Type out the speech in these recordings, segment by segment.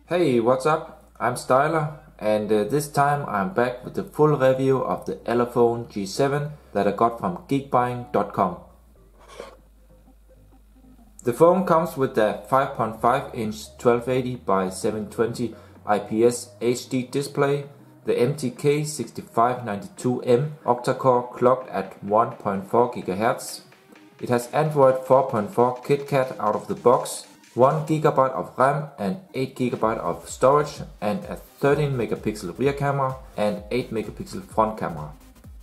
Hey, what's up? I'm Styler, and this time I'm back with the full review of the Elephone G7 that I got from geekbuying.com. The phone comes with a 5.5 inch 1280 by 720 IPS HD display, the MTK6592M Octa Core clocked at 1.4 GHz. It has Android 4.4 KitKat out of the box, 1 GB of RAM and 8 GB of storage, and a 13 megapixel rear camera and 8 megapixel front camera.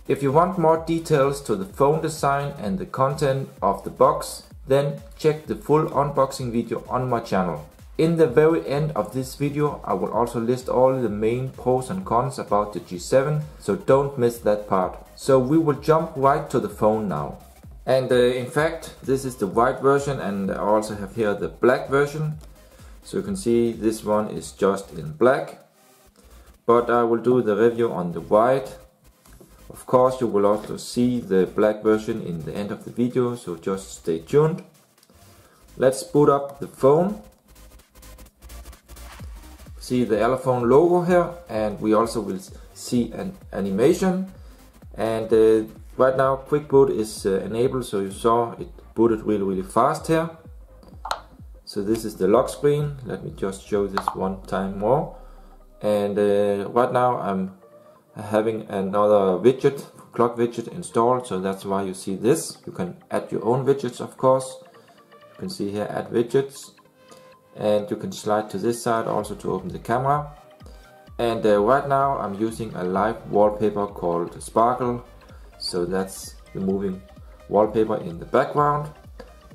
If you want more details to the phone design and the content of the box, then check the full unboxing video on my channel. In the very end of this video I will also list all the main pros and cons about the G7, so don't miss that part. So we will jump right to the phone now. And in fact, this is the white version, and I also have here the black version. So you can see this one is just in black, but I will do the review on the white. Of course, you will also see the black version in the end of the video, so just stay tuned. Let's boot up the phone. See the Elephone logo here, and we also will see an animation. And right now quick boot is enabled, so you saw it booted really fast here. So this is the lock screen. Let me just show this one time more. And right now I'm having another widget, clock widget installed, so that's why you see this. You can add your own widgets, of course. You can see here add widgets, and you can slide to this side also to open the camera. And right now I'm using a live wallpaper called Sparkle, so that's the moving wallpaper in the background.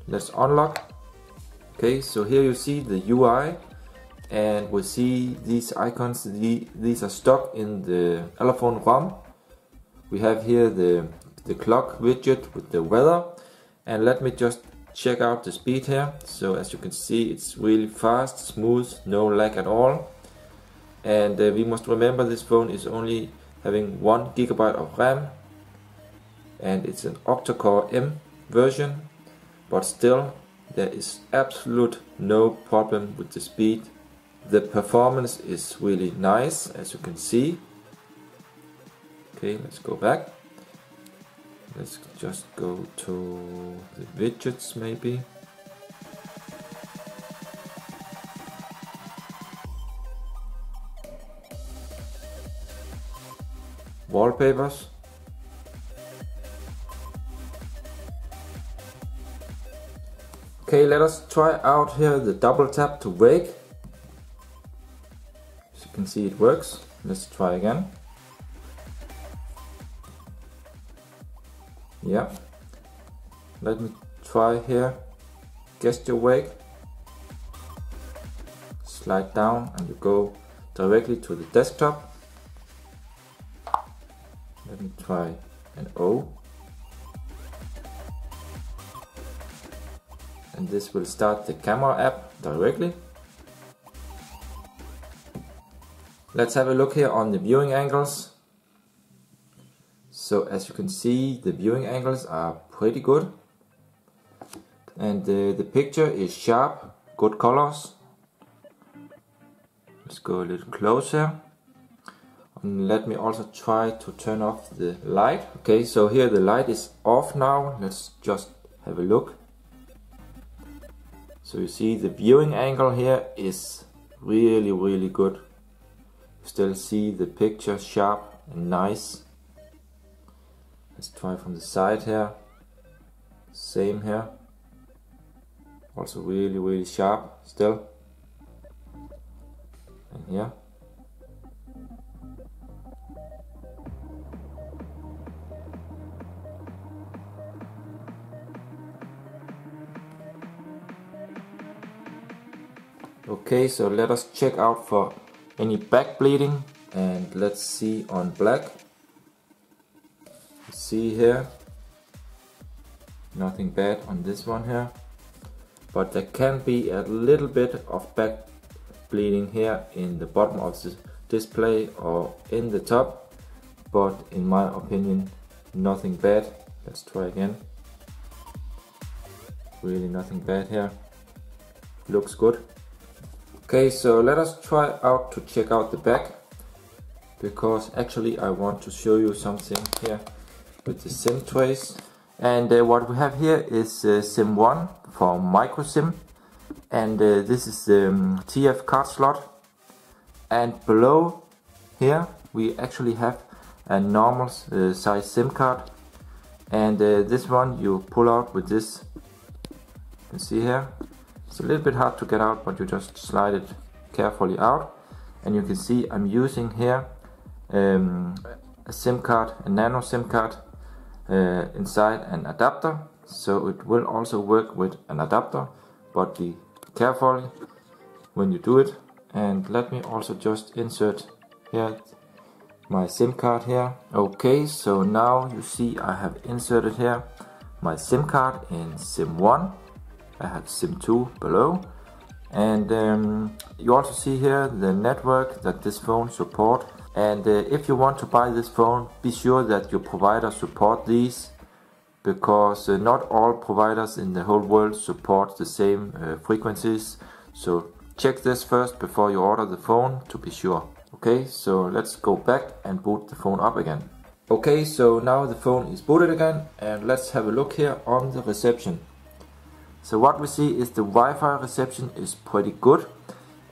Let's unlock. Okay, so here you see the UI, and we see these icons. These are stock in the Elephone ROM. We have here the clock widget with the weather, and let me just check out the speed here. So as you can see, it's really fast, smooth, no lag at all. And we must remember this phone is only having 1 GB of RAM, and it's an Octa Core M version, but still there is absolute no problem with the speed. The performance is really nice, as you can see. Okay, let's go back. Let's just go to the widgets maybe. Wallpapers. Okay, let us try out here the double tap to wake. As you can see, it works. Let's try again. Yeah. Let me try here. Gesture wake. Slide down and you go directly to the desktop. Let me try an O. And this will start the camera app directly. Let's have a look here on the viewing angles. So as you can see, the viewing angles are pretty good. And the picture is sharp, good colors. Let's go a little closer. And let me also try to turn off the light. Okay, so here the light is off now. Let's just have a look. So you see the viewing angle here is really good. You still see the picture sharp and nice. Let's try from the side here. Same here. Also really sharp still. And here. Okay, so let us check out for any back bleeding, and let's see on black. See here, nothing bad on this one here, but there can be a little bit of back bleeding here in the bottom of the display or in the top, but in my opinion nothing bad. Let's try again. Really nothing bad here, looks good. Okay, so let us try out to check out the back, because actually I want to show you something here with the SIM trace. And what we have here is SIM 1 for micro SIM, and this is the TF card slot, and below here we actually have a normal size SIM card, and this one you pull out with this. You can see here it's a little bit hard to get out, but you just slide it carefully out, and you can see I'm using here a SIM card, a nano SIM card inside an adapter, so it will also work with an adapter, but be careful when you do it. And let me also just insert here my SIM card here. Okay, so now you see I have inserted here my SIM card in SIM 1. I have SIM 2 below, and you also see here the network that this phone support. And if you want to buy this phone, be sure that your provider support these, because not all providers in the whole world support the same frequencies. So check this first before you order the phone to be sure. Okay, so let's go back and boot the phone up again. Okay, so now the phone is booted again, and let's have a look here on the reception. So what we see is the Wi-Fi reception is pretty good,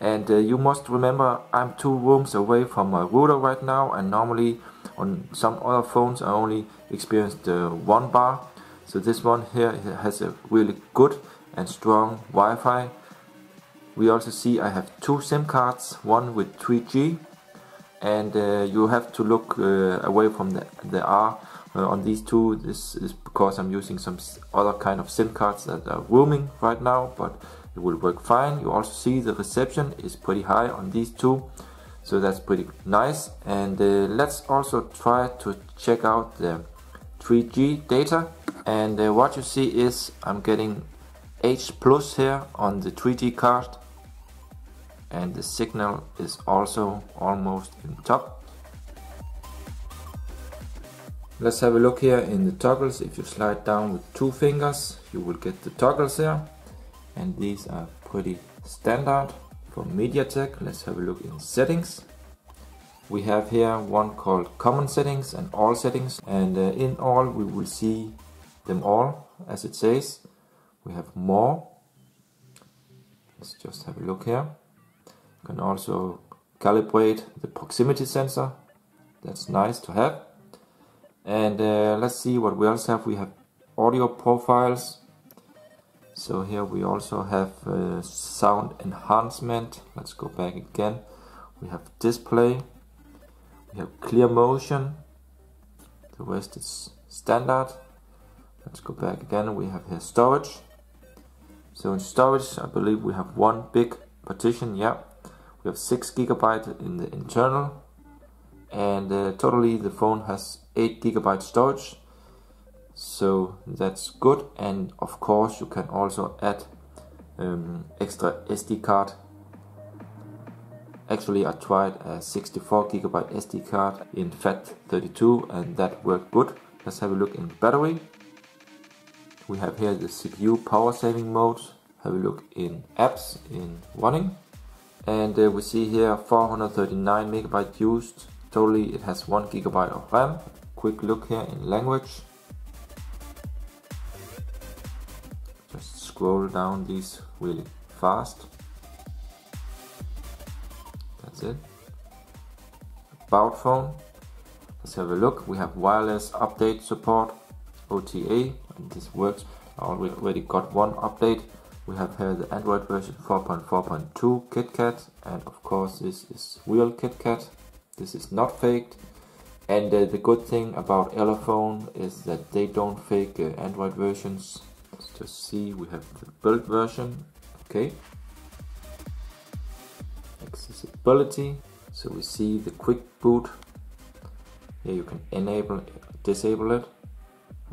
and you must remember I'm 2 rooms away from my router right now, and normally on some other phones I only experienced 1 bar. So this one here has a really good and strong Wi-Fi. We also see I have 2 SIM cards, one with 3G, and you have to look away from the R on these 2. This is because I'm using some other kind of SIM cards that are roaming right now, but it will work fine. You also see the reception is pretty high on these 2, so that's pretty nice. And let's also try to check out the 3G data, and what you see is I'm getting H+ here on the 3G card, and the signal is also almost in top. Let's have a look here in the toggles. If you slide down with 2 fingers, you will get the toggles here, and these are pretty standard for Mediatek. Let's have a look in settings. We have here one called common settings and all settings, and in all we will see them all as it says. We have more. Let's just have a look here. You can also calibrate the proximity sensor. That's nice to have. And let's see what we else have. We have audio profiles. So here we also have sound enhancement. Let's go back again. We have display. We have clear motion. The rest is standard. Let's go back again. We have here storage. So in storage, I believe we have one big partition. Yeah, we have 6 GB in the internal, and totally the phone has 8 GB storage. So that's good, and of course you can also add extra SD card. Actually I tried a 64 GB SD card in FAT32 and that worked good. Let's have a look in the battery. We have here the CPU power saving mode. Have a look in apps in running, and we see here 439 MB used. Totally it has 1 GB of RAM. Quick look here in language. Just scroll down these really fast. That's it. About phone. Let's have a look. We have wireless update support, OTA, and this works. I already got one update. We have here the Android version 4.4.2 KitKat, and of course this is real KitKat. This is not faked. And the good thing about Elephone is that they don't fake Android versions. Let's just see, we have the build version. Okay. Accessibility. So we see the quick boot. Here you can enable, disable it.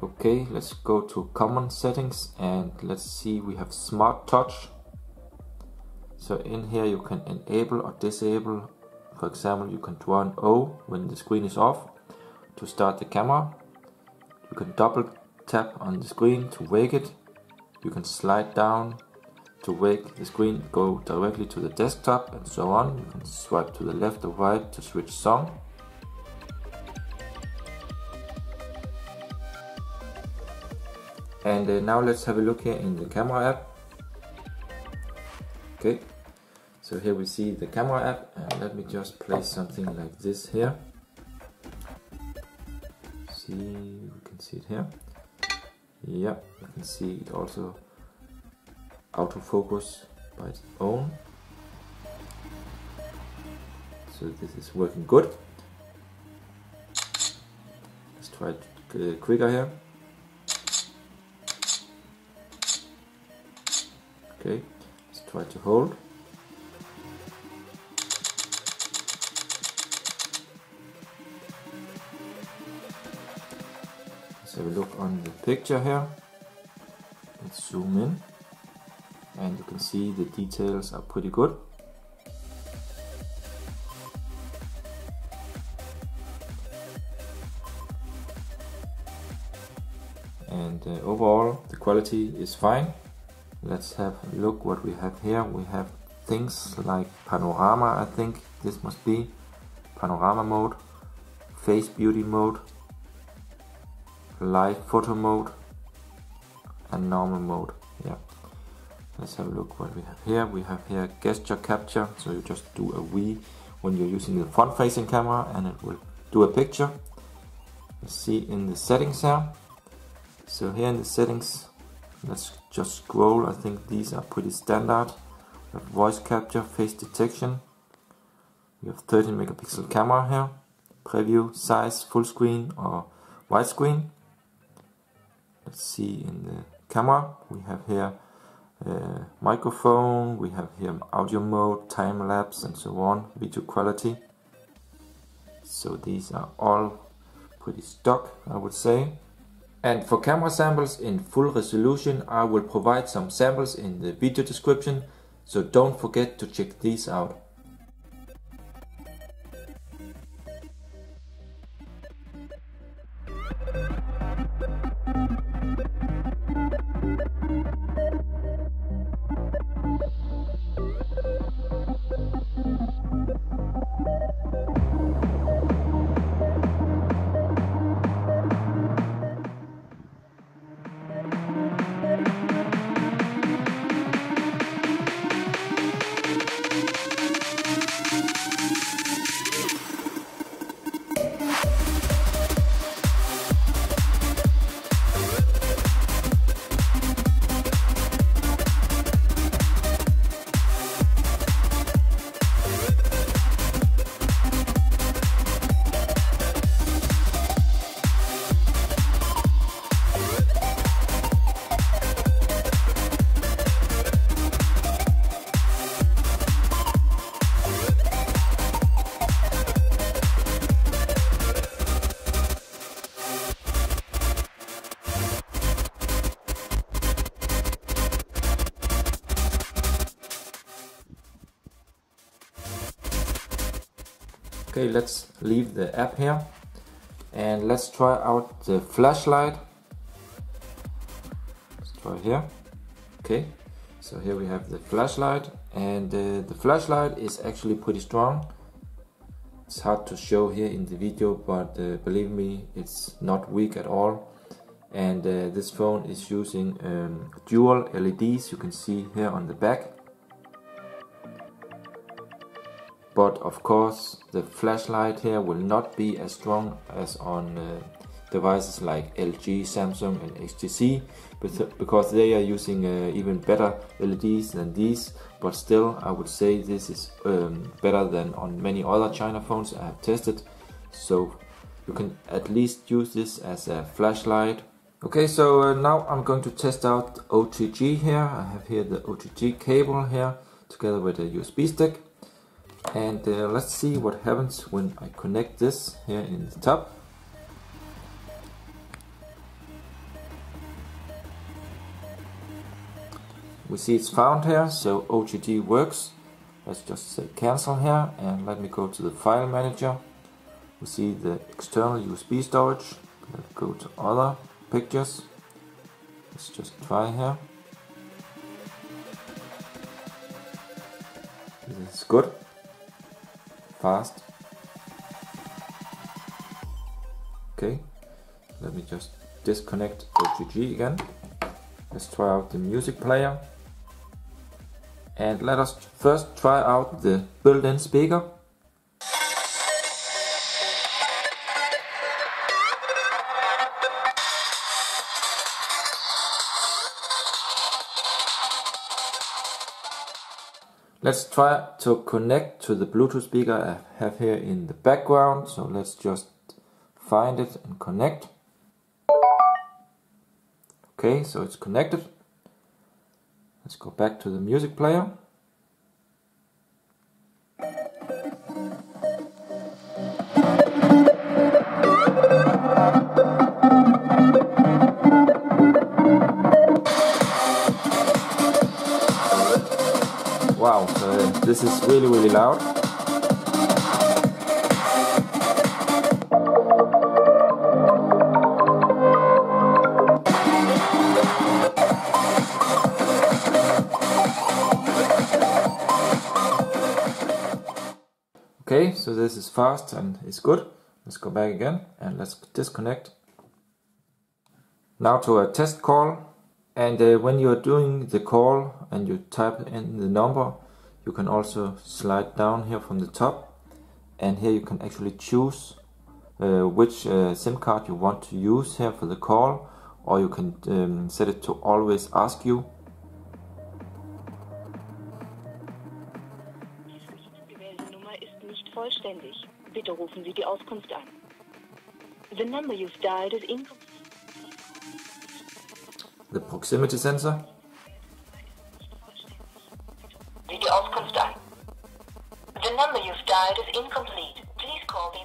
Okay, let's go to common settings, and let's see, we have smart touch. So in here you can enable or disable. For example, you can draw an O when the screen is off to start the camera. You can double tap on the screen to wake it. You can slide down to make the screen go directly to the desktop and so on. You can swipe to the left or right to switch song. And now let's have a look here in the camera app. Okay, so here we see the camera app, and let me just place something like this here. See, we can see it here. Yeah, you can see it also autofocus by its own. So this is working good. Let's try it quicker here. Okay, let's try to hold. Let's have a look on the picture here. Let's zoom in, and you can see the details are pretty good. And overall the quality is fine. Let's have a look what we have here. We have things like panorama, I think this must be panorama mode, face beauty mode, live photo mode, and normal mode. Yeah, let's have a look what we have here. We have here gesture capture, so you just do a V when you're using the front facing camera and it will do a picture. Let's see in the settings here. So here in the settings, let's just scroll. I think these are pretty standard. We have voice capture, face detection. We have 13 megapixel camera here. Preview, size, full screen or widescreen. Let's see in the camera. We have here microphone. We have here audio mode, time lapse, and so on. Video quality. So these are all pretty stock, I would say. And for camera samples in full resolution, I will provide some samples in the video description, so don't forget to check these out. Okay, let's leave the app here and let's try out the flashlight. Let's try here. Okay, so here we have the flashlight, and the flashlight is actually pretty strong. It's hard to show here in the video, but believe me, it's not weak at all. And this phone is using dual LEDs, you can see here on the back. But of course the flashlight here will not be as strong as on devices like LG, Samsung and HTC, because they are using even better LEDs than these. But still, I would say this is better than on many other China phones I have tested. So you can at least use this as a flashlight. Okay, so now I'm going to test out OTG here. I have here the OTG cable here together with a USB stick. And let's see what happens when I connect this here in the top. We see it's found here, so OTG works. Let's just say cancel here and let me go to the file manager. We see the external USB storage. Let's go to other pictures. Let's just try here. This is good. Fast. Okay, let me just disconnect OGG again. Let's try out the music player. And let us first try out the built-in speaker. Let's try to connect to the Bluetooth speaker I have here in the background. So let's just find it and connect. Okay, so it's connected. Let's go back to the music player. Wow, so this is really loud. Okay, so this is fast and it's good. Let's go back again and let's disconnect. Now to a test call. And when you are doing the call and you type in the number, you can also slide down here from the top, and here you can actually choose which SIM card you want to use here for the call, or you can set it to always ask you. Die gewählte Nummer ist nicht vollständig. Bitte rufen Sie die Auskunft an. The number you've dialed is incomplete. The proximity sensor. Die Auskunft an. The number you've dialed is incomplete. Please call the...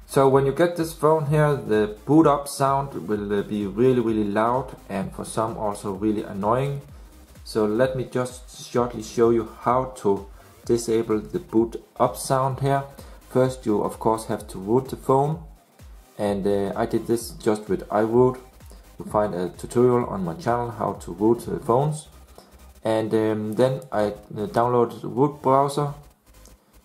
So when you get this phone here, the boot up sound will be really loud, and for some also really annoying. So let me just shortly show you how to disable the boot up sound here. First you of course have to root the phone, and I did this just with iRoot. You find a tutorial on my channel how to root phones, and then I downloaded the root browser.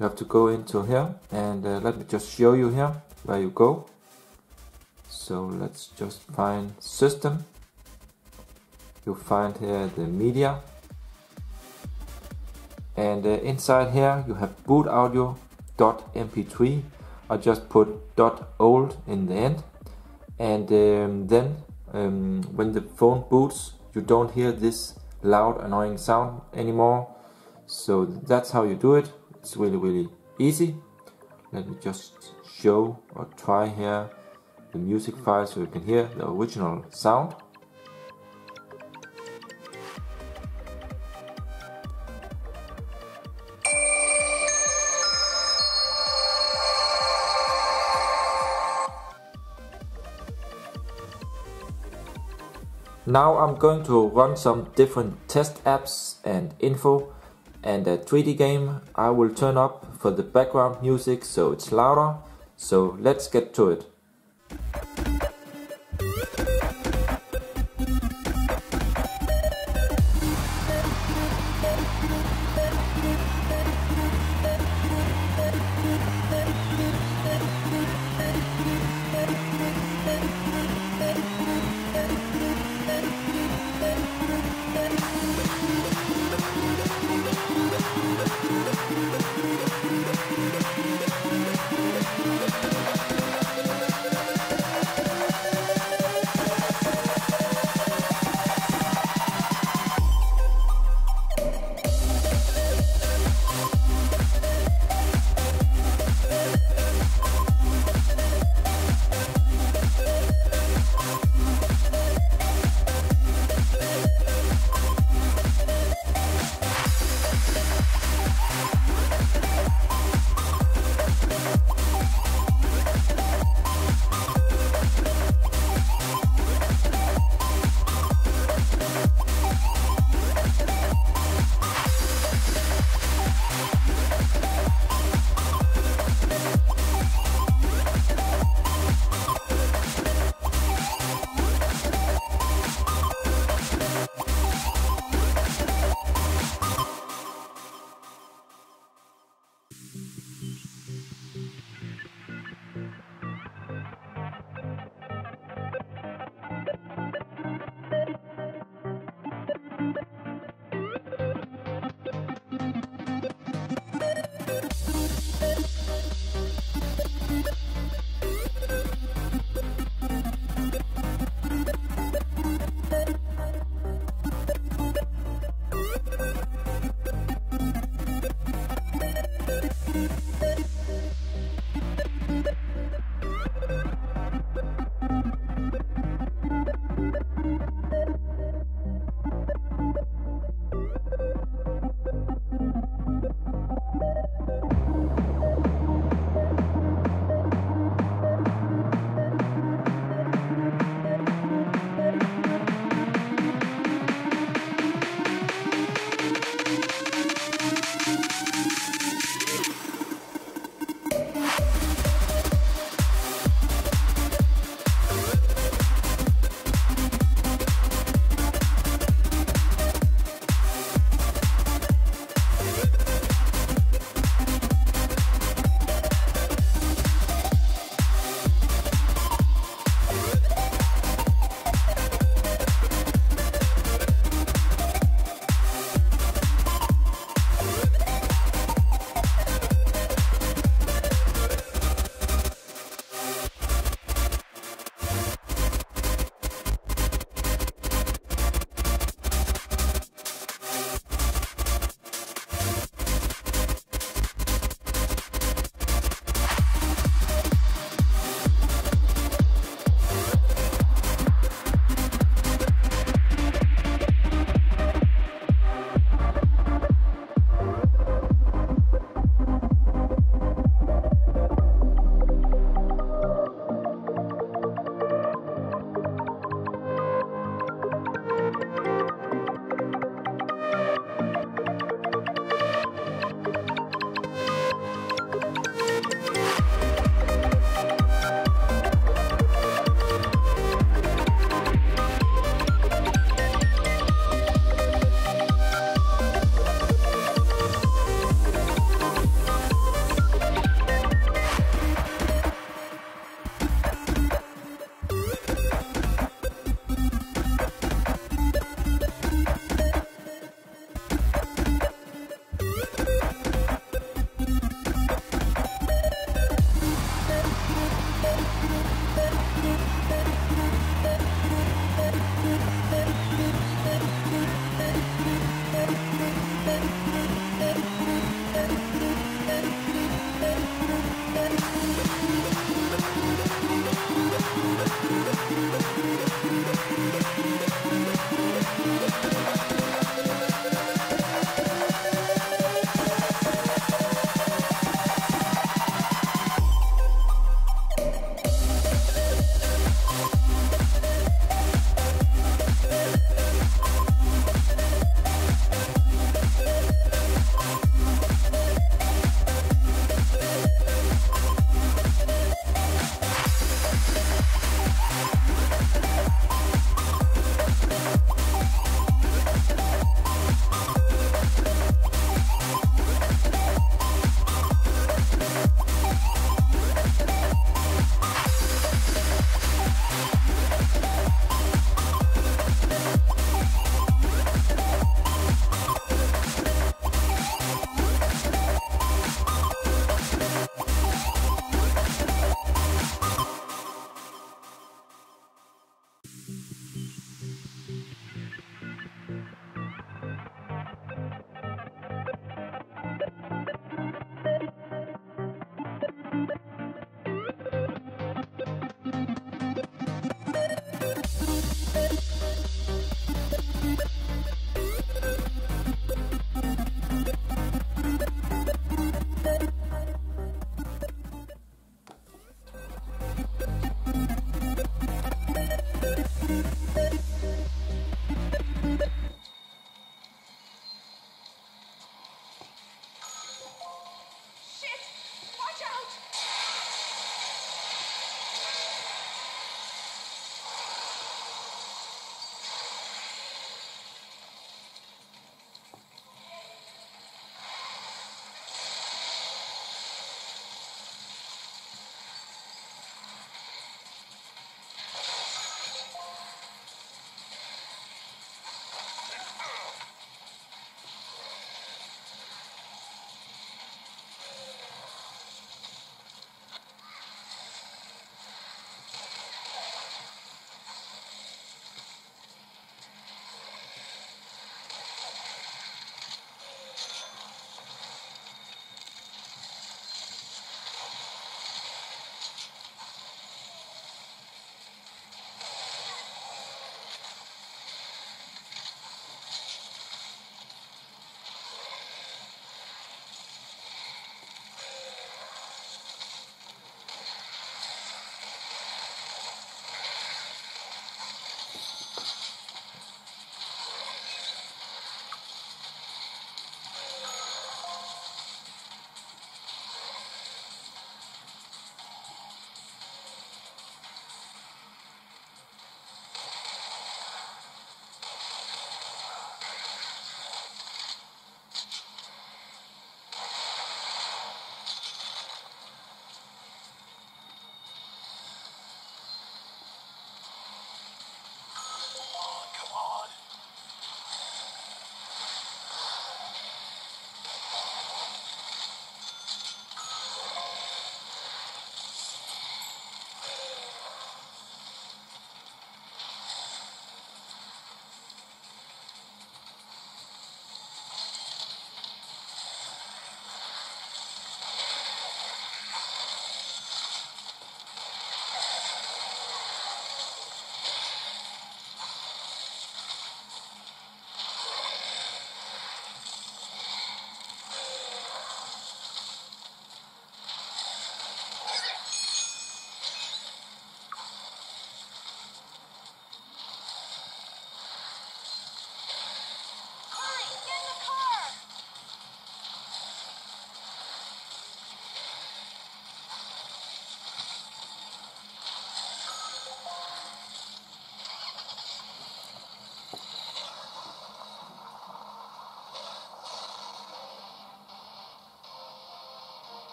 You have to go into here, and let me just show you here where you go. So let's just find system. You find here the media, and inside here you have boot audio .mp3. I just put .old in the end, and then when the phone boots, you don't hear this loud annoying sound anymore. So that's how you do it. It's really easy. Let me just show or try here the music file so you can hear the original sound. Now I'm going to run some different test apps and info, and a 3D game I will turn up for the background music so it's louder. So let's get to it.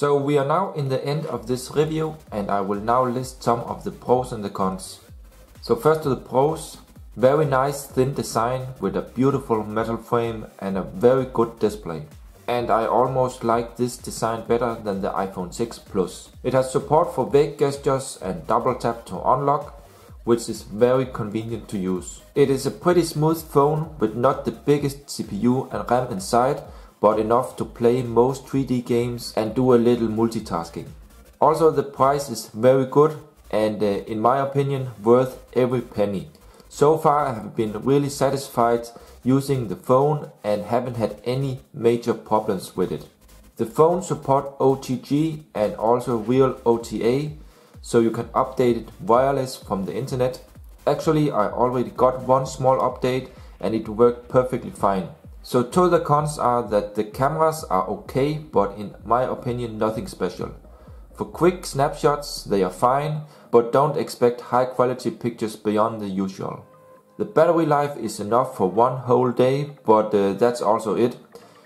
So we are now in the end of this review, and I will now list some of the pros and the cons. So first to the pros. Very nice thin design with a beautiful metal frame and a very good display. And I almost like this design better than the iPhone 6 Plus. It has support for wake gestures and double tap to unlock, which is very convenient to use. It is a pretty smooth phone with not the biggest CPU and RAM inside, but enough to play most 3D games and do a little multitasking. Also, the price is very good and in my opinion worth every penny. So far I have been really satisfied using the phone and haven't had any major problems with it. The phone supports OTG and also real OTA, so you can update it wireless from the internet. Actually, I already got one small update and it worked perfectly fine. So two of the cons are that the cameras are okay, but in my opinion nothing special. For quick snapshots they are fine, but don't expect high quality pictures beyond the usual. The battery life is enough for one whole day, but that's also it.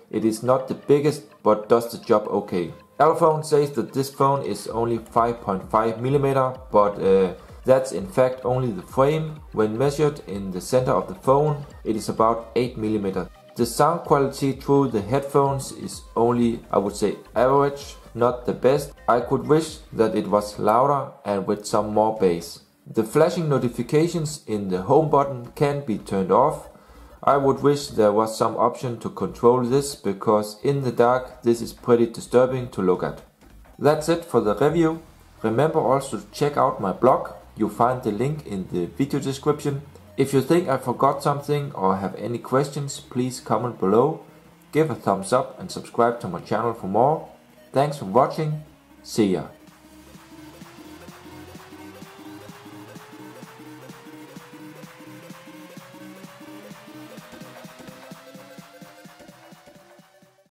It is not the biggest, but does the job okay. Elephone says that this phone is only 5.5mm, but that's in fact only the frame. When measured in the center of the phone, it is about 8mm. The sound quality through the headphones is only, I would say, average, not the best. I could wish that it was louder and with some more bass. The flashing notifications in the home button can be turned off. I would wish there was some option to control this, because in the dark this is pretty disturbing to look at. That's it for the review. Remember also to check out my blog. You'll find the link in the video description. If you think I forgot something or have any questions, please comment below. Give a thumbs up and subscribe to my channel for more. Thanks for watching. See ya.